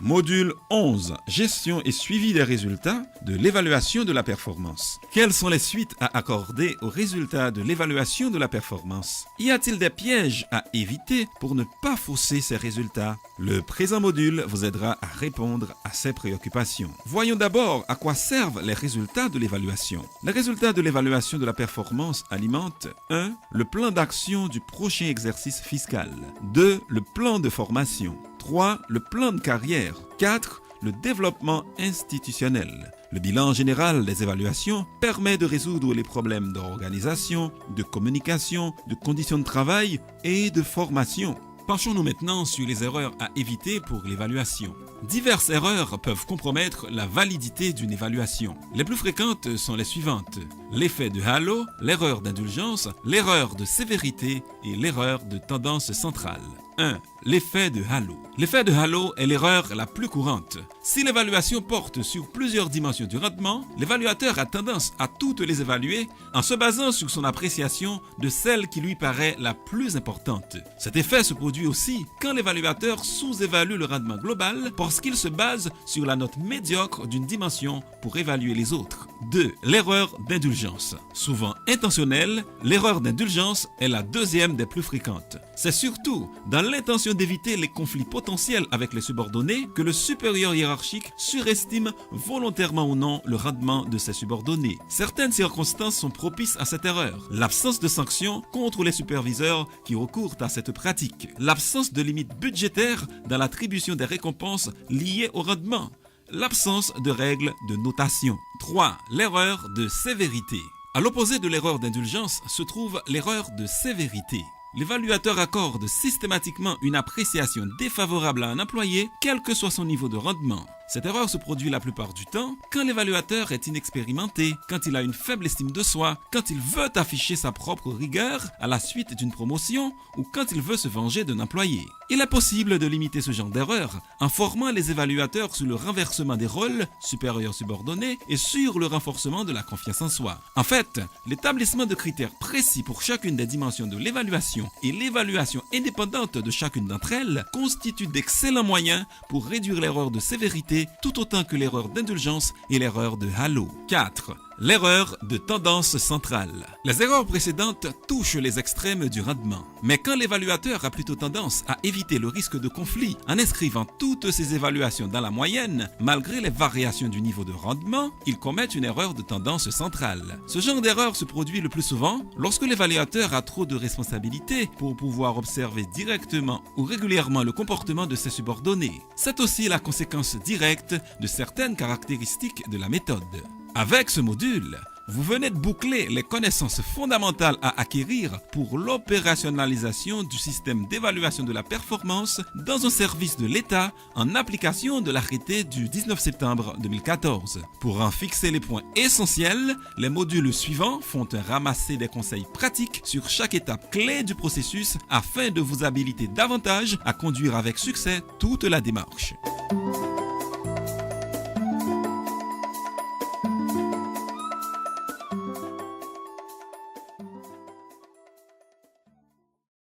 Module 11. Gestion et suivi des résultats de l'évaluation de la performance. Quelles sont les suites à accorder aux résultats de l'évaluation de la performance? Y a-t-il des pièges à éviter pour ne pas fausser ces résultats? Le présent module vous aidera à répondre à ces préoccupations. Voyons d'abord à quoi servent les résultats de l'évaluation. Les résultats de l'évaluation de la performance alimentent 1. Le plan d'action du prochain exercice fiscal. 2. Le plan de formation. 3. Le plan de carrière. 4. Le développement institutionnel. Le bilan général des évaluations permet de résoudre les problèmes d'organisation, de communication, de conditions de travail et de formation. Penchons-nous maintenant sur les erreurs à éviter pour l'évaluation. Diverses erreurs peuvent compromettre la validité d'une évaluation. Les plus fréquentes sont les suivantes: l'effet de halo, l'erreur d'indulgence, l'erreur de sévérité et l'erreur de tendance centrale. 1. L'effet de halo. L'effet de halo est l'erreur la plus courante. Si l'évaluation porte sur plusieurs dimensions du rendement, l'évaluateur a tendance à toutes les évaluer en se basant sur son appréciation de celle qui lui paraît la plus importante. Cet effet se produit aussi quand l'évaluateur sous-évalue le rendement global parce qu'il se base sur la note médiocre d'une dimension pour évaluer les autres. 2. L'erreur d'indulgence. Souvent intentionnelle, l'erreur d'indulgence est la deuxième des plus fréquentes. C'est surtout dans l'intention d'éviter les conflits potentiels avec les subordonnés que le supérieur hiérarchique surestime volontairement ou non le rendement de ses subordonnés. Certaines circonstances sont propices à cette erreur. L'absence de sanctions contre les superviseurs qui recourent à cette pratique. L'absence de limite budgétaire dans l'attribution des récompenses liées au rendement. L'absence de règles de notation. 3. L'erreur de sévérité. À l'opposé de l'erreur d'indulgence se trouve l'erreur de sévérité. L'évaluateur accorde systématiquement une appréciation défavorable à un employé, quel que soit son niveau de rendement. Cette erreur se produit la plupart du temps quand l'évaluateur est inexpérimenté, quand il a une faible estime de soi, quand il veut afficher sa propre rigueur à la suite d'une promotion ou quand il veut se venger d'un employé. Il est possible de limiter ce genre d'erreur en formant les évaluateurs sur le renversement des rôles, supérieur-subordonné, et sur le renforcement de la confiance en soi. En fait, l'établissement de critères précis pour chacune des dimensions de l'évaluation et l'évaluation indépendante de chacune d'entre elles constitue d'excellents moyens pour réduire l'erreur de sévérité tout autant que l'erreur d'indulgence et l'erreur de halo. 4. L'erreur de tendance centrale. Les erreurs précédentes touchent les extrêmes du rendement. Mais quand l'évaluateur a plutôt tendance à éviter le risque de conflit en inscrivant toutes ses évaluations dans la moyenne, malgré les variations du niveau de rendement, il commet une erreur de tendance centrale. Ce genre d'erreur se produit le plus souvent lorsque l'évaluateur a trop de responsabilités pour pouvoir observer directement ou régulièrement le comportement de ses subordonnés. C'est aussi la conséquence directe de certaines caractéristiques de la méthode. Avec ce module, vous venez de boucler les connaissances fondamentales à acquérir pour l'opérationnalisation du système d'évaluation de la performance dans un service de l'État en application de l'arrêté du 19 septembre 2014. Pour en fixer les points essentiels, les modules suivants font un ramassé des conseils pratiques sur chaque étape clé du processus afin de vous habiliter davantage à conduire avec succès toute la démarche.